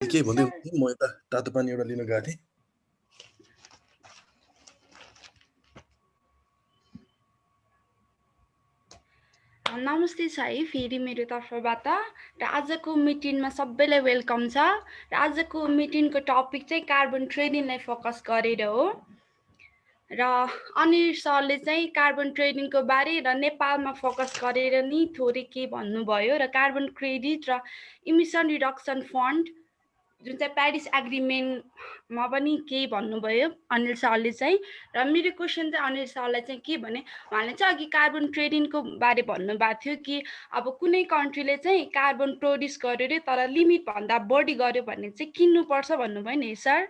के भन्दै सर हुनुहुन्थ्यो म यता तातो पानी एउटा लिन गएको थिएँ। नमस्ते छ है फेरि मेरो तर्फबाट र आजको मिटिङमा सबैलाई वेलकम छ र आजको मिटिङको टपिक चाहिँ कार्बन ट्रेडिङलाई फोकस गरेर हो र अनिल सरले चाहिँ कार्बन ट्रेडिङको बारे र नेपालमा फोकस गरेर नि थोरै के भन्नुभयो र कार्बन क्रेडिट र इमिसन रिडक्सन फन्ड जुन चाहिँ प्यारिस एग्रिमेन्टमा पनि केही भन्नुभयो अनिल सरले चाहिँ र मेरो क्वेसन चाहिँ अनिल सरलाई चाहिँ के भने उहाँले चाहिँ अघि कार्बन ट्रेडिङको बारे भन्नुभएको थियो कि अब कुनै कन्ट्रीले चाहिँ कार्बन प्रोड्युस गर्यो अरे तर लिमिटभन्दा बढी गर्यो भने चाहिँ किन्नुपर्छ भन्नुभयो नि सर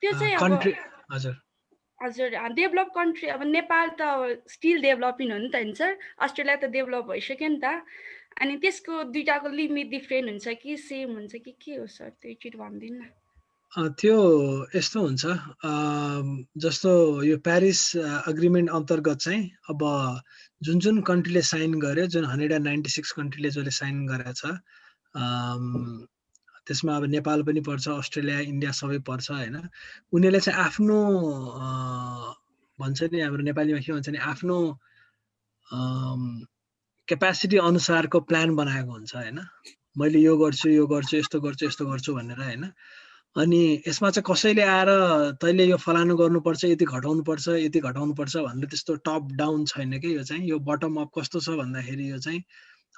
त्यो चाहिँ अब कन्ट्री हजुर हजुर डेभलप कन्ट्री अब नेपाल त स्टिल डेभलपिङ हो नि त नि सर अस्ट्रेलिया त डेभलप भइसक्यो नि त अनि त्यसको दुइटाको लिमिट डिफ्रेन्ट हुन्छ कि सेम हुन्छ कि के हो सर त्यो एकचोटि भनिदिनु न त्यो यस्तो हुन्छ जस्तो यो प्यारिस अग्रिमेन्ट अन्तर्गत चाहिँ अब जुन जुन कन्ट्रीले साइन गर्यो जुन 196 कन्ट्रीले जसले साइन गरेको छ त्यसमा अब नेपाल पनि पर्छ अस्ट्रेलिया इन्डिया सबै पर्छ हैन उनीहरूले चाहिँ आफ्नो भन्छ नि हाम्रो नेपालीमा के भन्छ नि आफ्नो क्यापासिटी अनुसारको प्लान बनाएको हुन्छ हैन मैले यो गर्छु यस्तो गर्छु भनेर हैन अनि यसमा चाहिँ कसैले आएर तैले यो फलानु गर्नुपर्छ यति घटाउनुपर्छ भनेर त्यस्तो टप डाउन छैन के यो चाहिँ यो बटम अप कस्तो छ भन्दाखेरि यो चाहिँ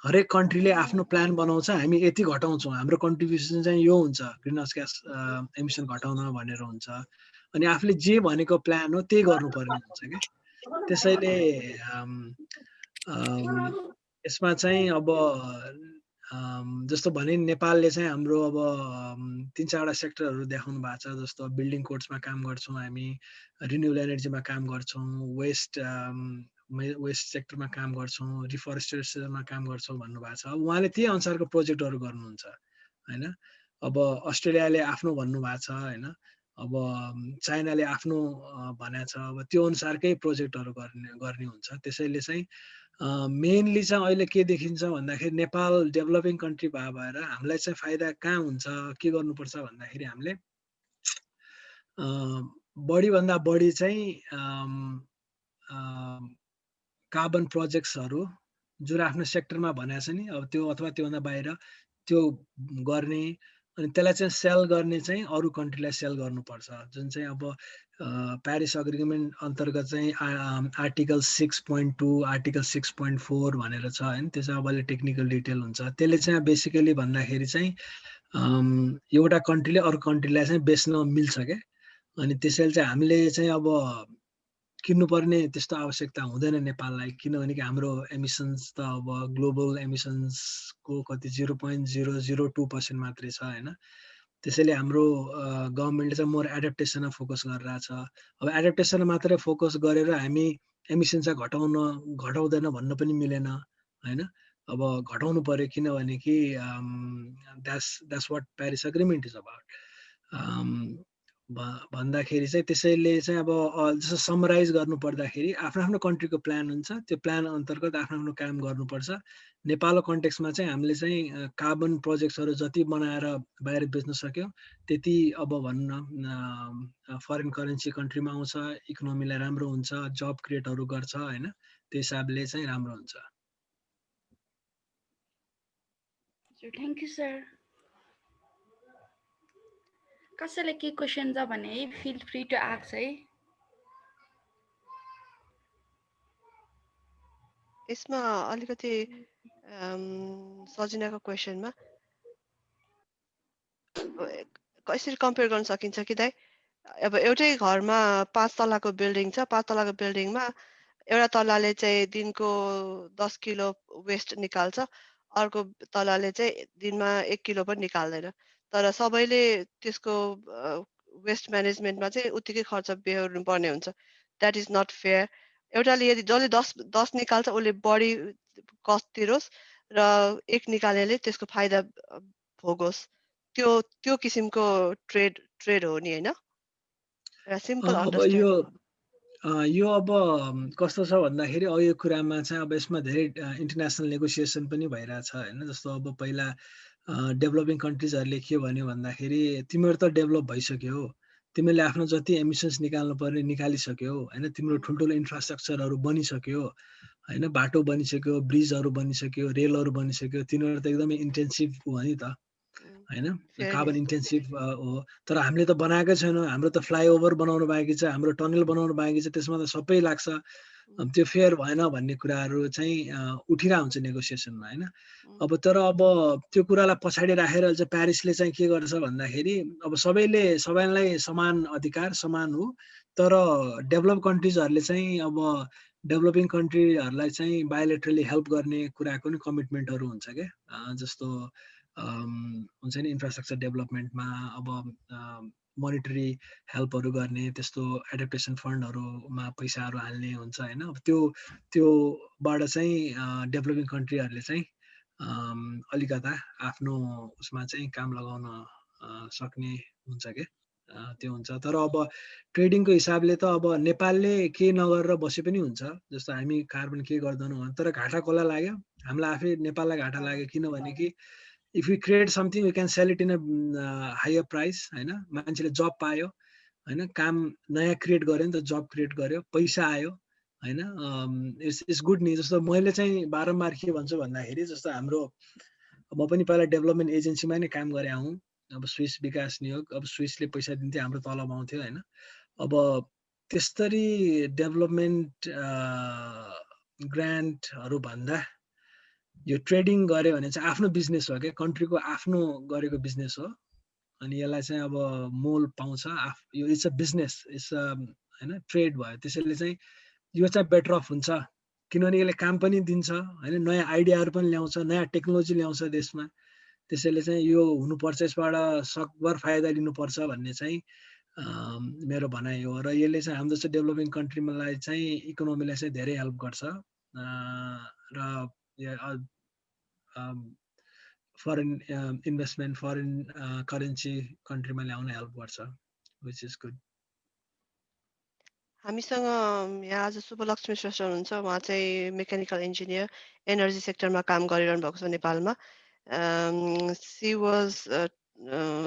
हरेक कन्ट्रीले आफ्नो प्लान बनाउँछ हामी यति घटाउँछौँ हाम्रो कन्ट्रिब्युसन चाहिँ यो हुन्छ ग्रिनहाउस ग्यास एमिसन घटाउन भनेर हुन्छ अनि आफूले जे भनेको प्लान हो त्यही गर्नुपर्ने हुन्छ के त्यसैले यसमा चाहिँ अब जस्तो भने नेपालले चाहिँ हाम्रो अब 3-4वटा सेक्टरहरू देखाउनु भएको छ जस्तो बिल्डिङ कोड्समा काम गर्छौँ हामी रिन्युएबल एनर्जीमा काम गर्छौँ वेस्ट सेक्टरमा काम गर्छौँ रिफरेस्टेसनमा काम गर्छौँ भन्नुभएको छ अब उहाँले त्यही अनुसारको प्रोजेक्टहरू गर्नुहुन्छ हैन अब अस्ट्रेलियाले आफ्नो भन्नुभएको छ हैन अब चाइनाले आफ्नो भनेको छ अब त्यो अनुसारकै प्रोजेक्टहरू गर्ने हुन्छ त्यसैले चाहिँ मेनली चाहिँ अहिले के देखिन्छ भन्दाखेरि नेपाल डेभलपिङ कन्ट्री भएर हामीलाई चाहिँ फाइदा कहाँ हुन्छ के गर्नुपर्छ भन्दाखेरि हामीले बढीभन्दा बढी चाहिँ कार्बन प्रोजेक्ट्सहरू जुन आफ्नो सेक्टरमा भनेको छ नि अब त्यो अथवा त्योभन्दा बाहिर त्यो गर्ने अनि त्यसलाई चाहिँ सेल गर्ने चाहिँ अरू कन्ट्रीलाई सेल गर्नुपर्छ जुन चाहिँ अब प्यारिस अग्रिमेन्ट अन्तर्गत चाहिँ आर्टिकल 6.2 आर्टिकल 6.4 भनेर छ हैन त्यो चाहिँ अब अलि टेक्निकल डिटेल हुन्छ त्यसले चाहिँ बेसिकली भन्दाखेरि चाहिँ एउटा कन्ट्रीले अरू कन्ट्रीलाई चाहिँ बेच्न मिल्छ के अनि त्यसैले चाहिँ हामीले चाहिँ अब किन्नुपर्ने त्यस्तो आवश्यकता हुँदैन नेपाललाई किनभने हाम्रो एमिसन्स त अब ग्लोबल एमिसन्सको कति 0.002% मात्रै छ हैन त्यसैले हाम्रो गभर्नमेन्टले चाहिँ मोर एडप्टेसनमा फोकस गरिरहेछ अब एडप्टेसन मात्रै फोकस गरेर हामी एमिसन चाहिँ घटाउँदैन भन्न पनि मिलेन हैन अब घटाउनु पर्यो किनभने कि that's what Paris agreement is about भन्दाखेरि चाहिँ त्यसैले चाहिँ अब जस्तो समराइज गर्नु पर्दाखेरि आफ्नो कन्ट्रीको प्लान हुन्छ त्यो प्लान अन्तर्गत आफ्नो काम गर्नुपर्छ नेपालको कन्टेक्समा चाहिँ हामीले चाहिँ कार्बन प्रोजेक्ट्सहरू जति बनाएर बाहिर बेच्न सक्यौँ त्यति अब भन्न फरेन करेन्सी कन्ट्रीमा आउँछ इकोनोमीलाई राम्रो हुन्छ जब क्रिएटहरू गर्छ हैन त्यो हिसाबले चाहिँ राम्रो हुन्छ थ्याङ्क यू सर कसैलाई के क्वेसन छ भने फिल फ्री टु आस्क है यसमा अलिकति सजिनाको क्वेसनमा कसरी कम्पेयर गर्न सकिन्छ कि दाइ अब एउटै घरमा 5 तलाको बिल्डिङ छ 5 तलाको बिल्डिङमा एउटा तलाले चाहिँ दिनको 10 किलो वेस्ट निकाल्छ अर्को तलाले चाहिँ दिनमा 1 किलो पनि निकाल्दैन तर सबैले त्यसको वेस्ट म्यानेजमेन्टमा चाहिँ उत्तिकै खर्च बेहोर्नु पर्ने हुन्छ द्याट इज नट फेयर एउटाले यदि जसले 10 निकाल्छ उसले बढी कस्ट तिरोस् र एक निकाल्नेले त्यसको फाइदा भोगोस् त्यो किसिमको ट्रेड हो नि हैन सिम्पल अब यो यो अब कस्तो छ भन्दाखेरि अब यो कुरामा चाहिँ अब यसमा धेरै इन्टरनेसनल नेगोसिएसन पनि भइरहेछ होइन। जस्तो अब पहिला डेभलपिङ कन्ट्रिजहरूले के भन्यो भन्दाखेरि तिमीहरू त डेभलप भइसक्यो, तिमीले आफ्नो जति एमिसन्स निकाल्नु पर्ने निकालिसक्यो होइन, तिम्रो ठुल्ठुलो इन्फ्रास्ट्रक्चरहरू बनिसक्यो होइन, बाटो बनिसक्यो, ब्रिजहरू बनिसक्यो, रेलहरू बनिसक्यो, तिनीहरू त एकदमै इन्टेन्सिभ हो नि त होइन, कार्बन इन्टेन्सिभ हो। तर हामीले त बनाएकै छैनौँ, हाम्रो त फ्लाइओभर बनाउनु बाँकी छ, हाम्रो टनल बनाउनु बाँकी छ, त्यसमा त सबै लाग्छ, त्यो फेयर भएन भन्ने कुराहरू चाहिँ उठिरहेको हुन्छ नेगोसिएसनमा होइन। अब तर अब त्यो कुरालाई पछाडि राखेर चाहिँ प्यारिसले चाहिँ के गर्छ भन्दाखेरि अब सबैलाई समान अधिकार समान हो, तर डेभलप कन्ट्रिजहरूले चाहिँ अब डेभलपिङ कन्ट्रीहरूलाई चाहिँ बायोलेटरली हेल्प गर्ने कुराको नि कमिटमेन्टहरू हुन्छ क्या। जस्तो हुन्छ नि इन्फ्रास्ट्रक्चर डेभलपमेन्टमा अब मोनिटरी हेल्पहरू गर्ने, त्यस्तो एडप्टेसन फन्डहरूमा पैसाहरू हाल्ने हुन्छ होइन। अब त्योबाट चाहिँ डेभलपिङ कन्ट्रीहरूले चाहिँ अलिकता आफ्नो उसमा चाहिँ काम लगाउन सक्ने हुन्छ क्या, त्यो हुन्छ। तर अब ट्रेडिङको हिसाबले त अब नेपालले केही नगरेर बसे पनि हुन्छ, जस्तो हामी कार्बन के गर्दैनौँ तर घाटा कसलाई लाग्यो, हामीलाई आफै नेपाललाई घाटा लाग्यो, किनभने कि if we create something we can sell it in a higher price होइन, मान्छेले जब पायो होइन, काम नयाँ क्रिएट गर्यो नि त, जब क्रिएट गर्यो, पैसा आयो होइन, इट्स गुड नि। जस्तो मैले चाहिँ बारम्बार के भन्छु भन्दाखेरि जस्तो हाम्रो म पनि पहिला डेभलपमेन्ट एजेन्सीमा नै काम गरे हुँ, अब स्विस विकास नियोग, अब स्विसले पैसा दिन्थ्यो, हाम्रो तलब आउँथ्यो होइन। अब त्यस्तरी डेभलपमेन्ट ग्रान्टहरू भन्दा यो ट्रेडिङ गऱ्यो भने चाहिँ आफ्नो बिजनेस हो क्या, कन्ट्रीको आफ्नो गरेको बिजनेस हो, अनि यसलाई चाहिँ अब मोल पाउँछ, यो इट्स अ बिजनेस, इट्स होइन ट्रेड भयो, त्यसैले चाहिँ यो चाहिँ बेटर अफ हुन्छ, किनभने यसले काम पनि दिन्छ होइन, नयाँ आइडियाहरू पनि ल्याउँछ, नयाँ टेक्नोलोजी ल्याउँछ देशमा, त्यसैले चाहिँ यो हुनुपर्छ, यसबाट सकभर फाइदा लिनुपर्छ भन्ने चाहिँ मेरो भनाइ हो। र यसले चाहिँ हाम्रो जस्तो डेभलपिङ कन्ट्रीलाई चाहिँ इकोनोमीलाई चाहिँ धेरै हेल्प गर्छ र फरेन इन्भेस्टमेन्ट, फरेन करेन्सी कन्ट्रीमा ल्याउन हेल्प गर्छ, विच इज गुड। हामीसँग यहाँ आज शुभलक्ष्मी श्रेष्ठ हुनुहुन्छ, उहाँ चाहिँ मेकानिकल इन्जिनियर एनर्जी सेक्टरमा काम गरिरहनु भएको छ नेपालमा। She was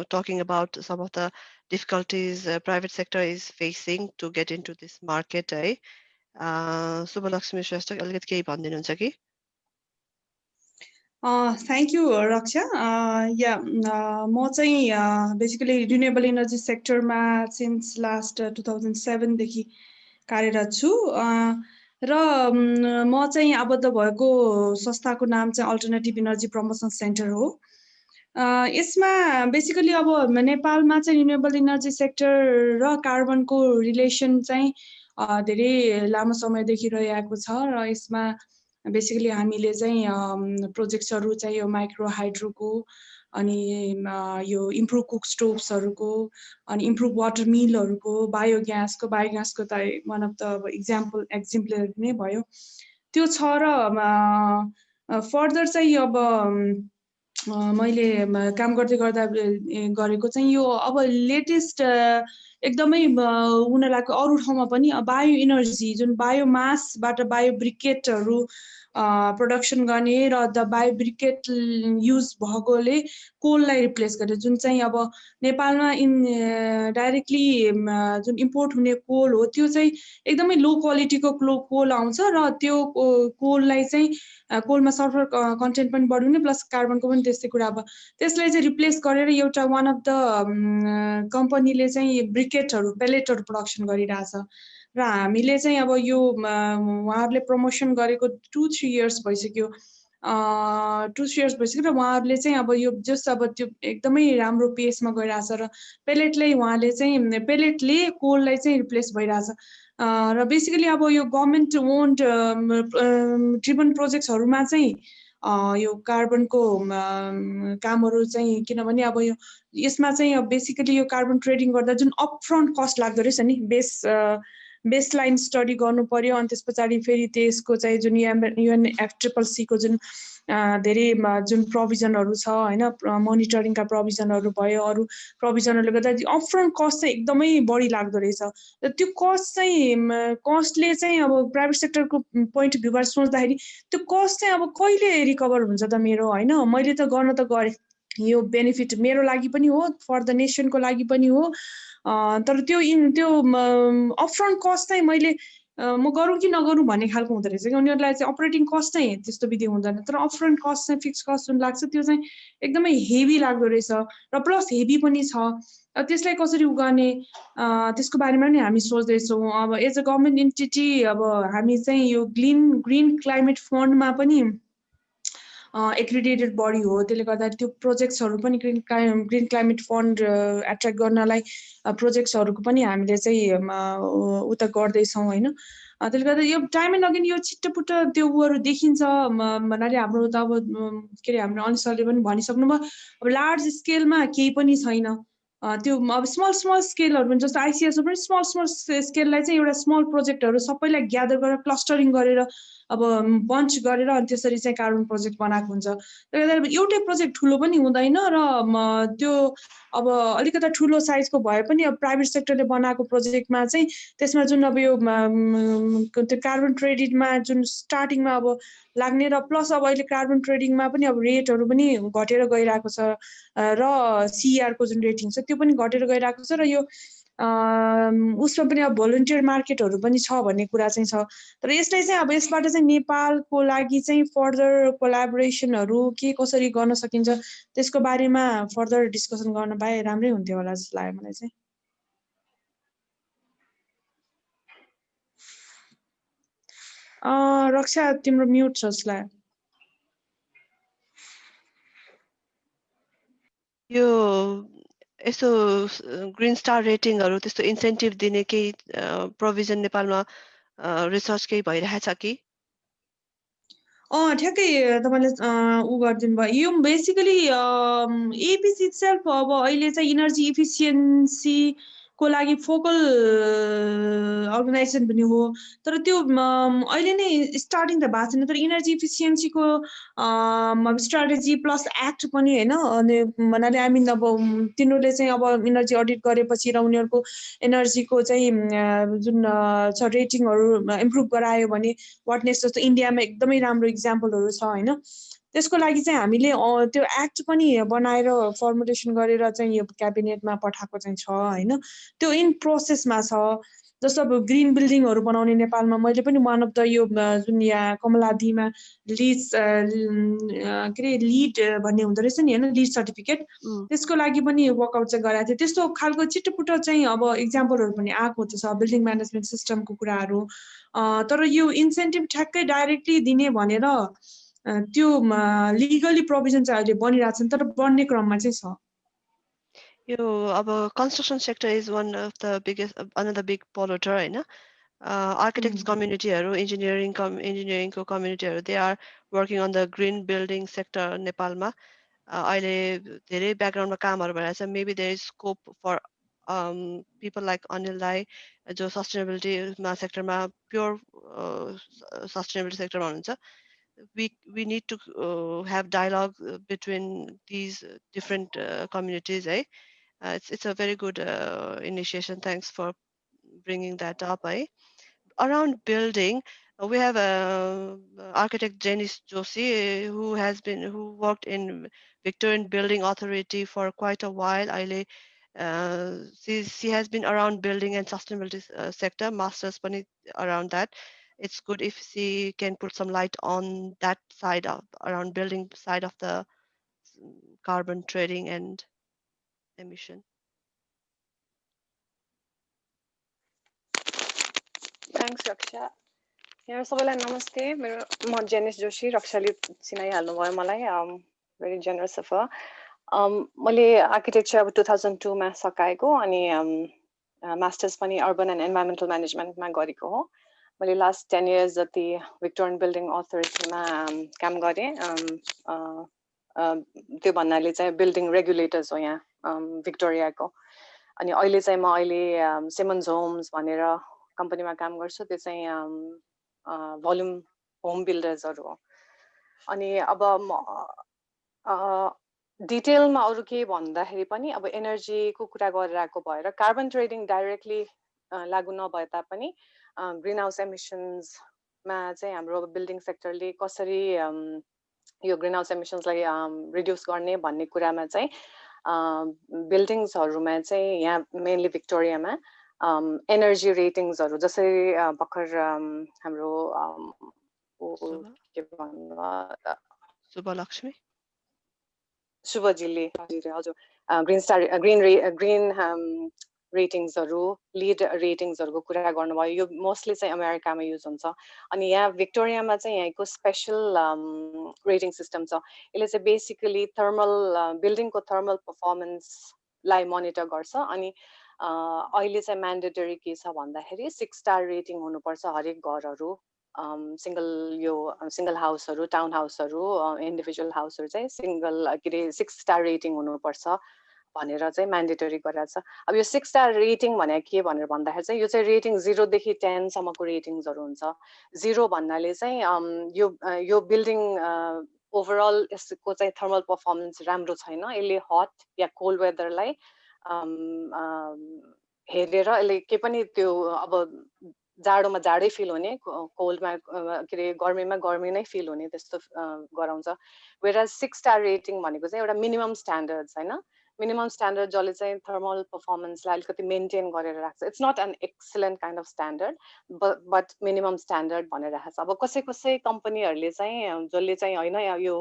talking about some of the difficulties private sector is facing to get into this market है। शुभलक्ष्मी श्रेष्ठ अलिकति केही भनिदिनुहुन्छ कि? Thank you, Raksha. म चाहिँ बेसिकली रिन्युएबल इनर्जी सेक्टरमा सिन्स लास्ट 2007 देखि कार्यरत छु र म चाहिँ आबद्ध भएको संस्थाको नाम चाहिँ अल्टरनेटिभ इनर्जी प्रमोसन सेन्टर हो। यसमा बेसिकली अब नेपालमा चाहिँ रिन्युएबल इनर्जी सेक्टर र कार्बनको रिलेसन चाहिँ धेरै लामो समयदेखि रहिआएको छ र यसमा बेसिकली हामीले चाहिँ प्रोजेक्ट्सहरू चाहिँ यो माइक्रो हाइड्रोको, अनि यो इम्प्रुभ कुक स्टोभ्सहरूको, अनि इम्प्रुभ वाटर मिलहरूको, बायोग्यासको त वान अफ द एक्जाम्पल नै भयो, त्यो छ। र फर्दर चाहिँ अब मैले काम गर्दै गर्दा गरेको चाहिँ यो अब लेटेस्ट एकदमै हुन लागेको अरू ठाउँमा पनि बायो इनर्जी, जुन बायोमासबाट बायो ब्रिकेटहरू प्रोडक्सन गर्ने र द बायो ब्रिकेट युज भएकोले कोललाई रिप्लेस गर्यो, जुन चाहिँ अब नेपालमा डाइरेक्टली जुन इम्पोर्ट हुने कोल हो त्यो चाहिँ एकदमै लो क्वालिटीको कोल आउँछ र त्यो कोललाई चाहिँ कोलमा सल्फर कन्टेन्ट पनि बढी हुने प्लस कार्बनको पनि त्यस्तै कुरा। अब त्यसलाई चाहिँ रिप्लेस गरेर एउटा वान अफ द कम्पनीले चाहिँ ब्रिकेटहरू पेलेटहरू प्रोडक्सन गरिरहेछ र हामीले चाहिँ अब यो उहाँहरूले प्रमोसन गरेको 2-3 इयर्स भइसक्यो, 2-3 इयर्स भइसक्यो र उहाँहरूले चाहिँ अब यो जस्ट अब त्यो एकदमै राम्रो पेसमा गइरहेछ र पेलेटले कोललाई चाहिँ रिप्लेस भइरहेछ र बेसिकली अब यो गभर्मेन्ट ओन्ड ड्रिभन प्रोजेक्ट्सहरूमा चाहिँ यो कार्बनको कामहरू चाहिँ, किनभने अब यो यसमा चाहिँ बेसिकली यो कार्बन ट्रेडिङ गर्दा जुन अपफ्रन्ट कस्ट लाग्दो रहेछ नि, बेसलाइन स्टडी गर्नु पर्यो, अनि त्यस पछाडि फेरि त्यसको चाहिँ जुन UNFCCC को जुन धेरै जुन प्रोभिजनहरू छ होइन मोनिटरिङका प्रोभिजनहरू भयो अरू प्रोभिजनहरूले गर्दा अपफ्रन्ट कस्ट चाहिँ एकदमै बढी लाग्दो रहेछ र त्यो कस्टले चाहिँ अब प्राइभेट सेक्टरको पोइन्ट अफ भ्यूबाट सोच्दाखेरि त्यो कस्ट चाहिँ अब कहिले रिकभर हुन्छ त मेरो होइन मैले त गर्न त गरेँ यो बेनिफिट मेरो लागि पनि हो फर द नेसनको लागि पनि हो तर त्यो अपफ्रन्ट कस्ट चाहिँ मैले म गरौँ कि नगरौँ भन्ने खालको हुँदो रहेछ कि उनीहरूलाई चाहिँ अपरेटिङ कस्ट चाहिँ त्यस्तो विधि हुँदैन तर अपफ्रन्ट कस्ट चाहिँ फिक्स कस्ट जुन लाग्छ त्यो चाहिँ एकदमै हेभी लाग्दो रहेछ र प्लस हेभी पनि छ त्यसलाई कसरी उगार्ने त्यसको बारेमा पनि हामी सोच्दैछौँ अब एज अ गभर्मेन्ट इन्टिटी अब हामी चाहिँ यो ग्रिन क्लाइमेट फन्डमा पनि एक्रिडेटेड बडी हो त्यसले गर्दा त्यो प्रोजेक्ट्सहरू पनि ग्रिन क्लाइमेट फन्ड एट्र्याक्ट गर्नलाई प्रोजेक्ट्सहरूको पनि हामीले चाहिँ उता गर्दैछौँ होइन त्यसले गर्दा यो टाइम एन्ड अगेन यो छिट्टोपुट्ट त्यो उहरू देखिन्छ भन्नाले हाम्रो त अब के अरे हाम्रो अनिल सरले पनि भनिसक्नुभयो अब लार्ज स्केलमा केही पनि छैन त्यो अब स्मल स्केलहरू पनि जस्तो आइसिएसमा पनि स्मल स्केललाई चाहिँ एउटा स्मल प्रोजेक्टहरू सबैलाई ग्यादर गरेर क्लस्टरिङ गरेर अब बन्च गरेर अनि त्यसरी चाहिँ कार्बन प्रोजेक्ट बनाएको हुन्छ त्यही भएर एउटै प्रोजेक्ट ठुलो पनि हुँदैन र त्यो अब अलिकति ठुलो साइजको भए पनि अब प्राइभेट सेक्टरले बनाएको प्रोजेक्टमा चाहिँ त्यसमा जुन अब यो त्यो कार्बन क्रेडिटमा जुन स्टार्टिङमा अब लाग्ने र प्लस अब अहिले कार्बन ट्रेडिङमा पनि अब रेटहरू पनि घटेर गइरहेको छ र सिआरको जुन रेटिङ छ त्यो पनि घटेर गइरहेको छ र यो उसमा पनि अब भोलिन्टियर मार्केटहरू पनि छ भन्ने कुरा चाहिँ छ तर यसलाई चाहिँ अब यसबाट चाहिँ नेपालको लागि चाहिँ फर्दर कोलाबोरेसनहरू के कसरी गर्न सकिन्छ त्यसको बारेमा फर्दर डिस्कसन गर्न पाए राम्रै हुन्थ्यो होला जस्तो लाग्यो मलाई चाहिँ रक्षा तिम्रो म्युट छ जस्तो लाग्यो यो यसो ग्रिन स्टार रेटिङहरू त्यस्तो इन्सेन्टिभ दिने केही प्रोभिजन नेपालमा रिसर्च केही भइरहेछ कि ठ्याक्कै तपाईँले उ गरिदिनु भयो यो बेसिकली एपिसी इटसेल्फ अब अहिले चाहिँ इनर्जी इफिसियन्सी को लागि फोकल अर्गनाइजेसन पनि हो तर त्यो अहिले नै स्टार्टिङ त भएको छैन तर इनर्जी इफिसियन्सीको स्ट्राटेजी प्लस एक्ट पनि होइन अनि भन्नाले आई मिन अब तिनीहरूले चाहिँ अब इनर्जी अडिट गरेपछि र उनीहरूको एनर्जीको चाहिँ जुन छ रेटिङहरू इम्प्रुभ गरायो भने वाटनेस जस्तो इन्डियामा एकदमै राम्रो इक्जाम्पलहरू छ होइन त्यसको लागि चाहिँ हामीले त्यो एक्ट पनि बनाएर फर्मुलेसन गरेर चाहिँ यो क्याबिनेटमा पठाएको चाहिँ छ होइन त्यो इन प्रोसेसमा छ जस्तो अब ग्रिन बिल्डिङहरू बनाउने नेपालमा मैले पनि वान अफ द यो जुन यहाँ कमलादीमा लिड के अरे लिड भन्ने हुँदो रहेछ नि होइन लिड सर्टिफिकेट त्यसको लागि पनि वर्कआउट चाहिँ गराएको थियो त्यस्तो खालको छिटोपुट्ट चाहिँ अब इक्जाम्पलहरू पनि आएको छ बिल्डिङ म्यानेजमेन्ट सिस्टमको कुराहरू तर यो इन्सेन्टिभ ठ्याक्कै डाइरेक्टली दिने भनेर त्यो लिगली प्रोभिजन चाहिँ अहिले बनिरहेको छ तर बन्ने क्रममा चाहिँ छ यो अब construction sector is one of the biggest another big polluter होइन आर्किटेक्ट कम्युनिटीहरू इन्जिनियरिङको कम्युनिटीहरू they are working on the green building sector नेपालमा अहिले धेरै ब्याकग्राउन्डमा कामहरू भइरहेको छ maybe there is scope for people like अनिललाई जो सस्टेनेबिलिटीमा सेक्टरमा प्योर सस्टेनेबिलिटी सेक्टरमा हुनुहुन्छ we need to have dialogue between these different communities it's a very good initiation thanks for bringing that up around building we have architect Janice Joshi who worked in Victorian Building Authority for quite a while she has been around building and sustainability sector masters pani around that it's good if she can put some light on that side of around building side of the carbon trading and emission. Thanks, Raksha. यहाँ सबैलाई नमस्ते मेरो म Janice Joshi रक्षाले चिनाइहाल्नु भयो मलाई very generous of her मैले architecture अब 2002 मा सकाएको अनि मास्टर्स पनि अर्बन एन्ड एन्भाइरोन्मेन्टल म्यानेजमेन्टमा गरेको हो मैले लास्ट 10 years जति भिक्टोरियन बिल्डिङ अथोरिटीमा काम गरेँ त्यो भन्नाले चाहिँ बिल्डिङ रेगुलेटर्स हो यहाँ भिक्टोरियाको अनि अहिले चाहिँ म अहिले सिमन्स होम्स भनेर कम्पनीमा काम गर्छु त्यो चाहिँ भोल्युम होम बिल्डर्सहरू हो अनि अब डिटेलमा अरू के भन्दाखेरि पनि अब एनर्जीको कुरा गरेर आएको भएर कार्बन ट्रेडिङ डाइरेक्टली लागू नभए तापनि ग्रिन हाउस एमिसन्समा चाहिँ हाम्रो बिल्डिङ सेक्टरले कसरी यो ग्रिन हाउस एमिसन्सलाई रिड्युस गर्ने भन्ने कुरामा चाहिँ बिल्डिङ्सहरूमा चाहिँ यहाँ मेनली भिक्टोरियामा एनर्जी रेटिङ्सहरू जसरी भर्खर हाम्रो के भन्नु शुभलक्ष्मी शुभजीले हजुर ग्रिन रेटिङ्सहरू लिड रेटिङ्सहरूको कुरा गर्नुभयो यो मोस्टली चाहिँ अमेरिकामा युज हुन्छ अनि यहाँ भिक्टोरियामा चाहिँ यहाँको स्पेसल रेटिङ सिस्टम छ यसले चाहिँ बेसिकली थर्मल बिल्डिङको थर्मल पर्फर्मेन्सलाई मोनिटर गर्छ अनि अहिले चाहिँ म्यान्डेटरी के छ भन्दाखेरि 6 स्टार रेटिङ हुनुपर्छ हरेक घरहरू सिंगल हाउसहरू टाउन हाउसहरू इन्डिभिजुअल हाउसहरू चाहिँ सिंगल के अरे 6 स्टार रेटिङ हुनुपर्छ भनेर चाहिँ म्यान्डेटरी गरेको छ अब यो 6 स्टार रेटिङ भने के भनेर भन्दाखेरि चाहिँ यो चाहिँ रेटिङ 0 देखि 10 सम्मको रेटिङ्सहरू हुन्छ 0 भन्नाले चाहिँ यो बिल्डिङ ओभरअल यसको चाहिँ थर्मल पर्फर्मेन्स राम्रो छैन यसले हट या कोल्ड वेदरलाई हेरेर यसले के पनि त्यो अब जाडोमा जाडै फिल हुने कोल्डमा के अरे गर्मीमा गर्मी नै फिल हुने त्यस्तो गराउँछ वेयर 6 स्टार रेटिङ भनेको चाहिँ एउटा मिनिमम स्ट्यान्डर्ड्स हैन मिनिमम स्ट्यान्डर्ड जसले चाहिँ थर्मल पर्फर्मेन्सलाई अलिकति मेन्टेन गरेर राख्छ it's not an excellent kind of standard but minimum standard भनेर राखेको छ अब कसै कम्पनीहरूले चाहिँ जसले चाहिँ होइन यो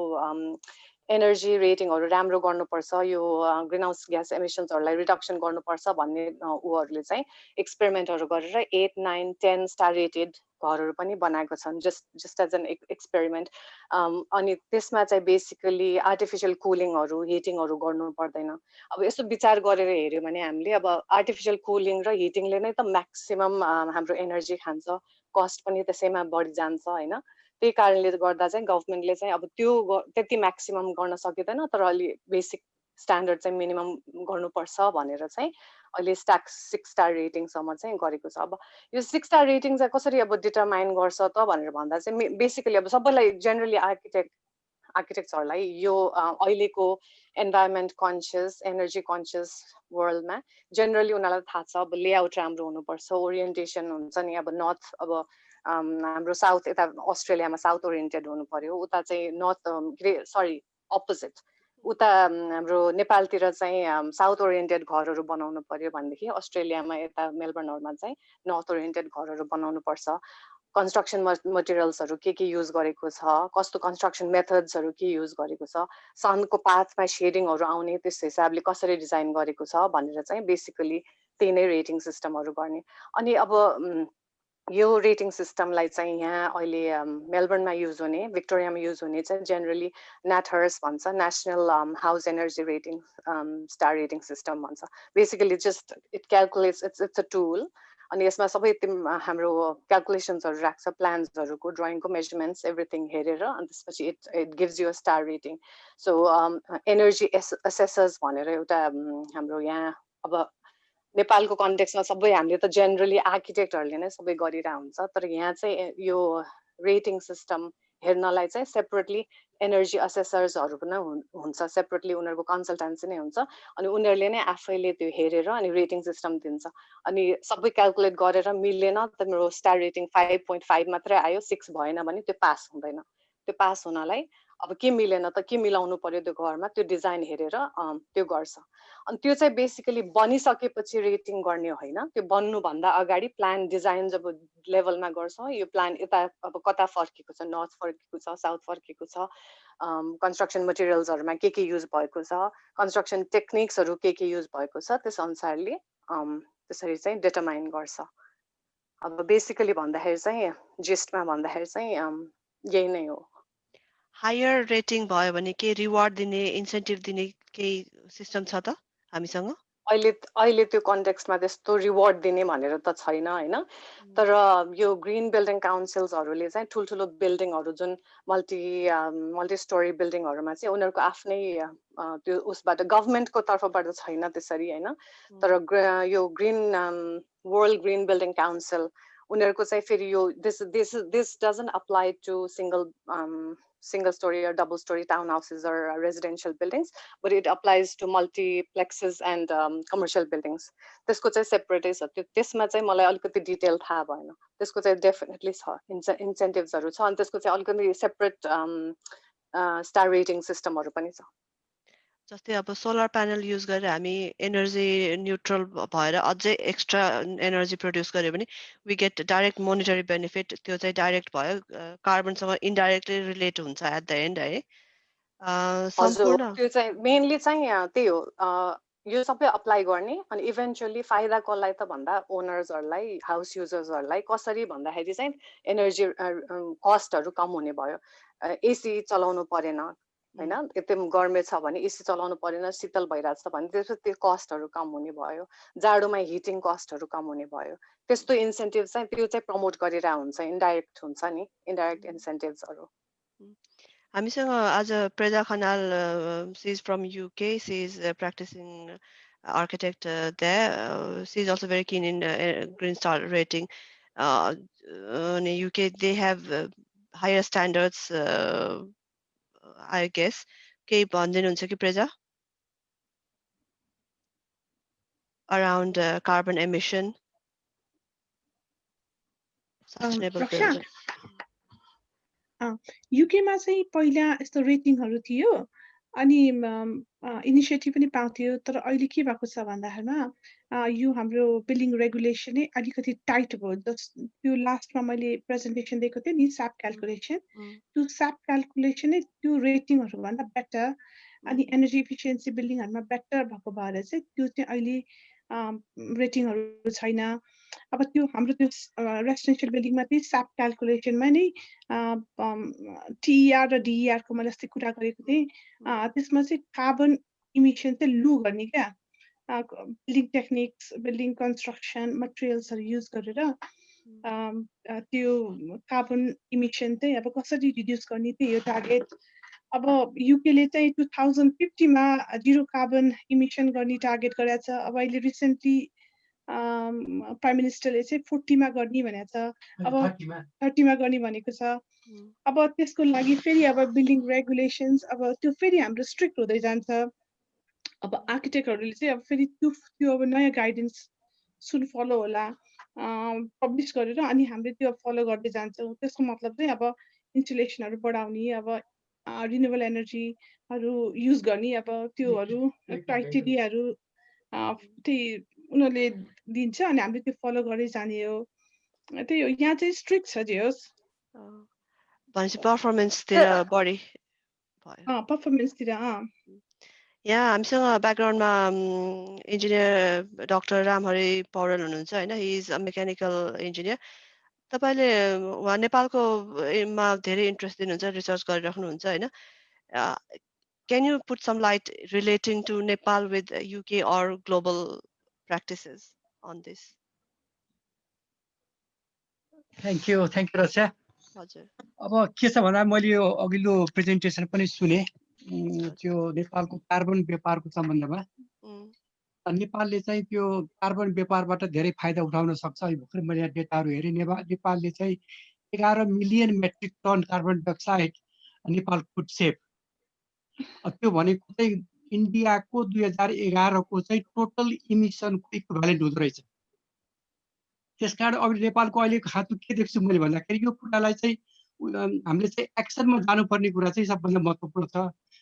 एनर्जी रेटिङहरू राम्रो गर्नुपर्छ यो ग्रिन हाउस ग्यास एमिसन्सहरूलाई रिडक्सन गर्नुपर्छ भन्ने उहरूले चाहिँ एक्सपेरिमेन्टहरू गरेर 8, 9, 10 स्टार रेटेड घरहरू पनि बनाएको छन् जस्ट एज एन एक्सपेरिमेन्ट अनि त्यसमा चाहिँ बेसिकली आर्टिफिसियल कुलिङहरू हिटिङहरू गर्नु पर्दैन अब यसो विचार गरेर हेऱ्यो भने हामीले अब आर्टिफिसियल कुलिङ र हिटिङले नै त म्याक्सिमम हाम्रो एनर्जी खान्छ कस्ट पनि त्यसैमा बढी जान्छ हैन त्यही कारणले गर्दा चाहिँ गभर्नमेन्टले चाहिँ अब त्यो त्यति म्याक्सिमम गर्न सकिँदैन तर अलि बेसिक स्ट्यान्डर्ड चाहिँ मिनिमम गर्नुपर्छ भनेर चाहिँ अहिले 6 स्टार रेटिङसम्म चाहिँ गरेको छ अब यो 6 स्टार रेटिङ चाहिँ कसरी अब डिटरमाइन गर्छ त भनेर भन्दा चाहिँ बेसिकली अब सबैलाई जेनरली आर्किटेक्ट्सहरूलाई यो अहिलेको एन्भाइरोमेन्ट कन्सियस एनर्जी कन्सियस वर्ल्डमा जेनरली उनीहरूलाई थाहा छ अब लेआउट राम्रो हुनुपर्छ ओरिएन्टेसन हुन्छ नि अब नर्थ अब हाम्रो साउथ यता अस्ट्रेलियामा साउथ ओरिएन्टेड हुनु पर्यो उता चाहिँ नर्थ सरी अपोजिट उता हाम्रो नेपालतिर चाहिँ साउथ ओरिएन्टेड घरहरू बनाउनु पर्यो भनेदेखि अस्ट्रेलियामा यता मेलबर्नहरूमा चाहिँ नर्थ ओरिएन्टेड घरहरू बनाउनु पर्छ कन्स्ट्रक्सन मटेरियल्सहरू के युज गरेको छ कस्तो कन्स्ट्रक्सन मेथड्सहरू के युज गरेको छ सनको पाथमा शेडिङहरू आउने त्यस हिसाबले कसरी डिजाइन गरेको छ भनेर चाहिँ बेसिकली त्यही नै रेटिङ सिस्टमहरू गर्ने अनि अब यो रेटिङ सिस्टमलाई चाहिँ यहाँ अहिले मेलबर्नमा युज हुने भिक्टोरियामा युज हुने चाहिँ जेनरली NatHERS भन्छ national house energy rating star rating system भन्छ basically just it calculates it's a tool अनि यसमा सबै हाम्रो क्यालकुलेसन्सहरू राख्छ प्लान्सहरूको ड्रइङको मेजरमेन्ट्स एभ्रिथिङ हेरेर अनि त्यसपछि it gives you a star rating so energy assessors भनेर एउटा हाम्रो यहाँ अब नेपालको कन्टेक्समा सबै हामीले त जेनरली आर्किटेक्टहरूले नै सबै गरिरहेको हुन्छ तर यहाँ चाहिँ यो रेटिङ सिस्टम हेर्नलाई चाहिँ सेपरेटली एनर्जी असेसर्सहरू पनि हुन्छ सेपरेटली उनीहरूको कन्सल्टेन्सी नै हुन्छ अनि उनीहरूले नै आफैले त्यो हेरेर अनि रेटिङ सिस्टम दिन्छ अनि सबै क्यालकुलेट गरेर मिलेन तिम्रो स्टार रेटिङ 5.5 मात्रै आयो 6 भएन भने त्यो पास हुँदैन त्यो पास हुनलाई अब के मिलेन त के मिलाउनु पर्यो त्यो घरमा त्यो डिजाइन हेरेर त्यो गर्छ अनि त्यो चाहिँ बेसिकली बनिसकेपछि रेटिङ गर्ने होइन त्यो बन्नुभन्दा अगाडि प्लान डिजाइन जब लेभलमा गर्छौँ यो प्लान यता अब कता फर्केको छ नर्थ फर्केको छ साउथ फर्केको छ कन्स्ट्रक्सन मटेरियल्सहरूमा के युज भएको छ कन्स्ट्रक्सन टेक्निक्सहरू के युज भएको छ त्यस अनुसारले त्यसरी चाहिँ डिटरमाइन गर्छ अब बेसिकली भन्दाखेरि चाहिँ जिस्टमा भन्दाखेरि चाहिँ यही नै हो हायर रेटिङ भयो भने के रिवार्ड दिने इन्सेन्टिभ दिने केही सिस्टम छ त हामीसँग अहिले त्यो कन्टेक्स्टमा त्यस्तो रिवार्ड दिने भनेर त छैन हैन तर यो ग्रिन बिल्डिङ काउन्सिल्सहरूले चाहिँ ठुल्ठुलो बिल्डिङहरू जुन मल्टी स्टोरी बिल्डिङहरूमा चाहिँ उनीहरूको आफ्नै त्यो उसबाट गभर्नमेन्टको तर्फबाट छैन त्यसरी हैन तर यो green world green building council उनीहरूको चाहिँ फेरि यो this doesn't apply to single story or double story townhouses or residential buildings, but it applies to multiplexes and commercial buildings. त्यसको चाहिँ सेपरेटै छ, त्यसमा चाहिँ मलाई अलिकति डिटेल थाहा भएन। त्यसको चाहिँ डेफिनेटली छ, इन्सेन्टिभ्सहरू छ, अनि त्यसको चाहिँ अलिकति सेपरेट स्टार रेटिङ सिस्टमहरू पनि छ। जस्तै अब सोलर प्यानल युज गरेर हामी एनर्जी न्युट्रल भएर अझै एक्स्ट्रा एनर्जी प्रड्युस गर्यो भने we get direct monetary benefit, त्यो चाहिँ डाइरेक्ट भयो, कार्बनसँग इन्डाइरेक्टली रिलेट हुन्छ एट द एन्ड है। हजुर, त्यो चाहिँ मेनली चाहिँ त्यही हो, यो सबै अप्लाई गर्ने अनि इभेन्चुअली फाइदा कसलाई त भन्दा ओनर्सहरूलाई, हाउस युजर्सहरूलाई कसरी भन्दाखेरि चाहिँ एनर्जी कस्टहरू कम हुने भयो। एसी चलाउनु परेन हैन, एकदम गर्मी छ भने एसी चलाउनु परेन, शीतल भइरहेछ भने त्यसपछि त्यो कस्टहरू कम हुने भयो, जाडोमा हिटिङ कस्टहरू कम हुने भयो। त्यस्तो इन्सेन्टिभ चाहिँ त्यो चाहिँ प्रमोट गरेर हुन्छ, इन्डाइरेक्ट हुन्छ नि, इन्डाइरेक्ट इन्सेन्टिभ्सहरू। हामीसँग आज Preja Khanal, she is from UK, she is practicing architect there. She is also very keen in Green Star rating. In UK, they have higher standards, I guess. केही भनिदिनुहुन्छ कि Preja? Around carbon emission, sustainable building. युकेमा चाहिँ पहिला यस्तो रेटिङहरू थियो अनि initiative पनि पाउँथ्यो, तर अहिले के भएको छ भन्दाखेरिमा यो हाम्रो बिल्डिङ रेगुलेसनै अलिकति टाइट भयो। त्यो लास्टमा मैले प्रेजेन्टेसन दिएको थिएँ नि, स्याप क्याल्कुलेसन, त्यो स्याप क्याल्कुलेसनै त्यो रेटिङहरू भन्दा बेटर अनि एनर्जी इफिसियन्सी बिल्डिङहरूमा बेटर भएको भएर चाहिँ त्यो चाहिँ अहिले रेटिङहरू छैन। अब त्यो हाम्रो त्यो रेसिडेन्सियल बिल्डिङमा चाहिँ स्याप क्याल्कुलेसनमा नै टिइआर र डिइआर को मैले अस्ति कुरा गरेको थिएँ, त्यसमा चाहिँ कार्बन इमिसन चाहिँ लो गर्ने क्या, बिल्डिङ टेक्निक्स, बिल्डिङ कन्स्ट्रक्सन मटेरियल्सहरू युज गरेर त्यो कार्बन इमिसन चाहिँ अब कसरी रिड्युस गर्ने त्यही हो टार्गेट। अब युकेले चाहिँ 2050 मा जिरो कार्बन इमिसन गर्ने टार्गेट गरेको छ। अब अहिले रिसेन्टली प्राइम मिनिस्टरले चाहिँ 40 मा गर्ने भनेको छ, अब 30 मा गर्ने भनेको छ। अब त्यसको लागि फेरि अब बिल्डिङ रेगुलेसन्स अब त्यो फेरि हाम्रो स्ट्रिक्ट हुँदै जान्छ। अब आर्किटेक्टहरूले चाहिँ अब फेरि त्यो अब नयाँ गाइडेन्स सुन फलो होला पब्लिस गरेर अनि हामीले त्यो फलो गर्दै जान्छौँ। त्यसको मतलब चाहिँ अब इन्सुलेसनहरू बढाउने, अब रिन्युएबल एनर्जीहरू युज गर्ने, अब त्योहरू क्राइटेरियाहरू त्यही उनीहरूले दिन्छ अनि हामीले त्यो फलो गर्दै जाने हो। त्यही हो, यहाँ चाहिँ स्ट्रिक्ट छ जे होस्। भनेपछि पर्फर्मेन्सतिर बढी भयो। पर्फर्मेन्सतिर यहाँ हामीसँग ब्याकग्राउन्डमा इन्जिनियर डाक्टर रामहरि पौडेल हुनुहुन्छ होइन, he is a mechanical engineer. तपाईँले उहाँ नेपालको मा धेरै इन्ट्रेस्ट दिनुहुन्छ, रिसर्च गरिराख्नुहुन्छ होइन। Can you put some light relating to Nepal with UK or global practices on this? Thank you Raksha. हजुर, अब के छ भन्दा मैले यो अघिल्लो प्रेजेन्टेसन पनि सुने त्यो नेपालको कार्बन व्यापारको सम्बन्धमा। नेपालले चाहिँ त्यो कार्बन व्यापारबाट धेरै फाइदा उठाउन सक्छ। भर्खर मैले यहाँ डेटाहरू हेरेँ, नेपालले चाहिँ 11 million metric ton carbon dioxide Nepal could save. त्यो भनेको चाहिँ इन्डियाको 2011 को चाहिँ टोटल इमिसनको इक्विभ्यालेन्ट हुँदो रहेछ। त्यसकारण अब नेपालको अहिले खाँचो के देख्छु मैले भन्दाखेरि यो कुरालाई चाहिँ हामीले चाहिँ एक्सनमा जानुपर्ने कुरा चाहिँ सबभन्दा महत्त्वपूर्ण छ।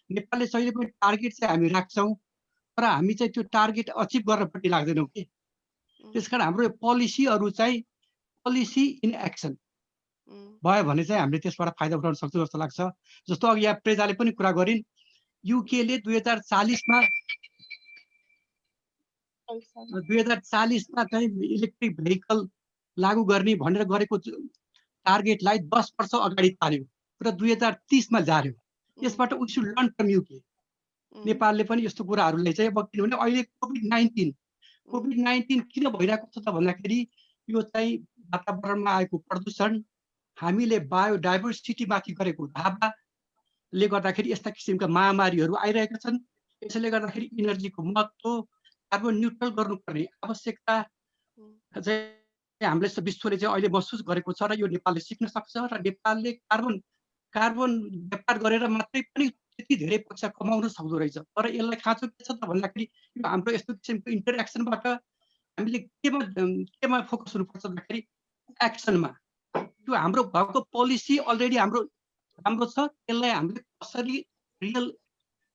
नेपालले जहिले पनि टार्गेट चाहिँ हामी राख्छौँ, तर हामी चाहिँ त्यो टार्गेट अचिभ गर्नपट्टि लाग्दैनौँ कि। त्यसकारण हाम्रो पोलिसीहरू चाहिँ पोलिसी इन एक्सन भयो भने चाहिँ हामीले त्यसबाट फाइदा उठाउन सक्छौँ जस्तो लाग्छ। जस्तो अघि यहाँ प्रेजाले पनि कुरा गरिन्, युकेले 2040 मा चाहिँ इलेक्ट्रिक भेहिकल लागू गर्ने भनेर गरेको टार्गेटलाई 10 वर्ष अगाडि तान्यो र 2030 मा जार्यो। यसबाट we should learn from UK. नेपालले पनि यस्तो कुराहरूलाई चाहिँ, अब किनभने अहिले कोभिड-19 किन भइरहेको छ त भन्दाखेरि यो चाहिँ वातावरणमा आएको प्रदूषण, हामीले बायोडाइभर्सिटी माथि गरेको धावाले गर्दाखेरि यस्ता किसिमका महामारीहरू आइरहेका छन्। यसैले गर्दाखेरि इनर्जीको महत्त्व, कार्बन न्युट्रल गर्नुपर्ने आवश्यकता चाहिँ हामीले विश्वले चाहिँ अहिले महसुस गरेको छ र यो नेपालले सिक्न सक्छ र नेपालले कार्बन कार्बन व्यापार गरेर मात्रै पनि त्यति धेरै पैसा कमाउन सक्दो रहेछ। तर यसलाई खाँचो के छ त भन्दाखेरि यो हाम्रो यस्तो किसिमको इन्टरेक्सनबाट हामीले केमा फोकस हुनुपर्छ भन्दाखेरि एक्सनमा। त्यो हाम्रो भएको पोलिसी अलरेडी हाम्रो राम्रो छ, त्यसलाई हामीले कसरी रियल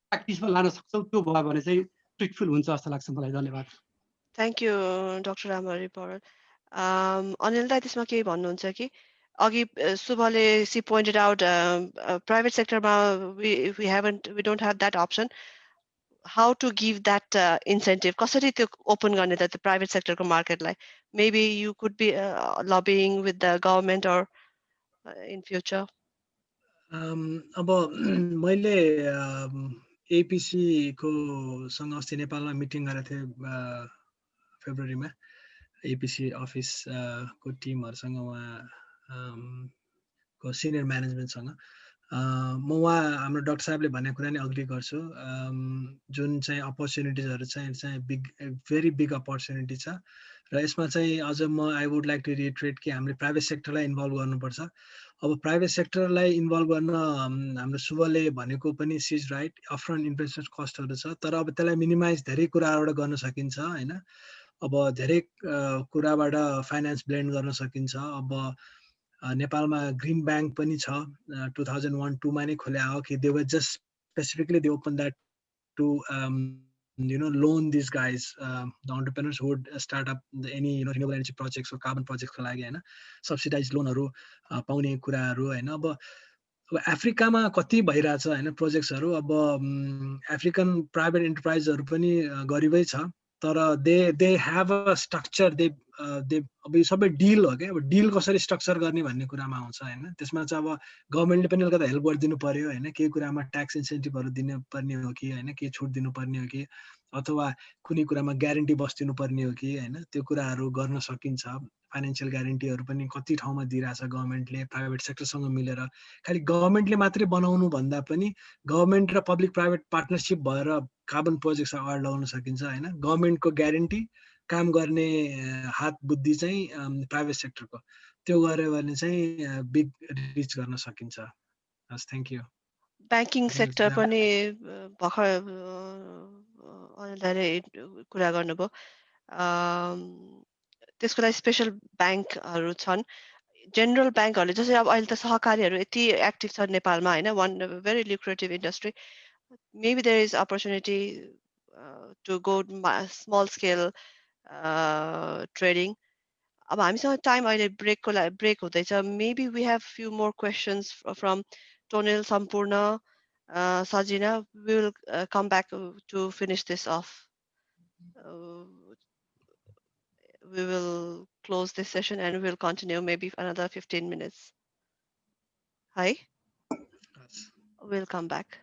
प्र्याक्टिसमा लान सक्छौँ त्यो भयो भने चाहिँ फ्रुटफुल हुन्छ जस्तो लाग्छ मलाई। धन्यवाद। Thank you doctor Ramhari Paudel. Anil दाइ त्यसमा केही भन्नुहुन्छ कि? अघि शुभले सी पोइन्टेड आउट प्राइभेट सेक्टरमा we don't have that option. How to give that incentive? कसरी त्यो ओपन गर्ने त त्यो private सेक्टरको मार्केटलाई? Maybe you could be lobbying with the government or in future. अब मैले एपिसी को सँग अस्ति नेपालमा मिटिङ गरेको थिएँ फेब्रुअरीमा। एपिसी अफिस को टिमहरुसँग उहाँ को सिनियर म्यानेजमेन्टसँग म उहाँ हाम्रो डाक्टर साहबले भनेको कुरा नै अग्री गर्छु। जुन चाहिँ अपर्च्युनिटिजहरु चाहिँ भेरी बिग अपर्च्युनिटी छ र यसमा चाहिँ अझ म I would like to reiterate कि हामीले प्राइभेट सेक्टरलाई इन्भल्भ गर्नुपर्छ। अब प्राइभेट सेक्टरलाई इन्भल्भ गर्न हाम्रो शुभले भनेको पनि सिज राइट, अपफ्रन्ट इन्भेस्टमेन्ट कस्टहरु छ, तर अब त्यसलाई मिनिमाइज धेरै कुराबाट गर्न सकिन्छ हैन। अब धेरै कुराबाट फाइनान्स ब्लेन्ड गर्न सकिन्छ। अब नेपालमा ग्रीन बैंक पनि छ, 2001-2 मा नै खोले हो कि they were just specifically they open that to loan these guys, the entrepreneurs who would start up any renewable energy projects or carbon projects को लागि हैन, सब्सिडाइज लोनहरु पाउने कुराहरु हैन। अब अफ्रिकामा कति भइराछ हैन प्रोजेक्ट्सहरु। अब अफ्रिकन प्राइभेट एन्टरप्राइजहरु पनि गरिबै छ, तर they have a structure. They अब यो सबै डिल हो के। अब डिल कसरी स्ट्रक्चर गर्ने भन्ने कुरामा आउँछ हैन। त्यसमा चाहिँ अब गभर्नमेन्टले पनि अलिकति हेल्प गरिदिनु पर्यो हैन। केही कुरामा ट्याक्स इन्सेन्टिभहरु दिनु पर्ने हो कि हैन, के छुट दिनु पर्ने हो कि, अथवा कुनै कुरामा ग्यारेन्टी बस्दिनु पर्ने हो कि हैन, त्यो कुराहरु गर्न सकिन्छ। फाइनान्शियल ग्यारेन्टीहरु पनि कति ठाउँमा दिइराछ गभर्नमेन्टले प्राइभेट सेक्टरसँग मिलेर। खाली गभर्नमेन्टले मात्रै बनाउनु भन्दा पनि गभर्नमेन्ट र पब्लिक प्राइभेट पार्टनरशिप भएर कार्बन प्रोजेक्ट्स अगाडि लगाउन सकिन्छ हैन। गभर्नमेन्टको ग्यारेन्टी, काम गर्ने हात बुद्धि चाहिँ प्राइभेट सेक्टरको, त्यो गर्यो भने चाहिँ बिग रिच गर्न सकिन्छ। हस्, थ्यांक यू। ब्याङ्किङ सेक्टर पनि भर्खर अनिलले कुरा गर्नुभयो। त्यसको लागि स्पेशल ब्याङ्कहरु छन्। जेनरल ब्याङ्कहरुले जस्तै अब अहिले त सहकारीहरु यति एक्टिभ छ नेपालमा हैन, one very lucrative industry. Maybe there is opportunity to go small scale trading. अब हामीसँग टाइम अहिले ब्रेक हुँदैछ। Maybe we have few more questions from Tonil, Sampurna, Sajina. We will come back to finish this off. We will close this session and we'll continue maybe another 15 minutes. Hi? We'll come back.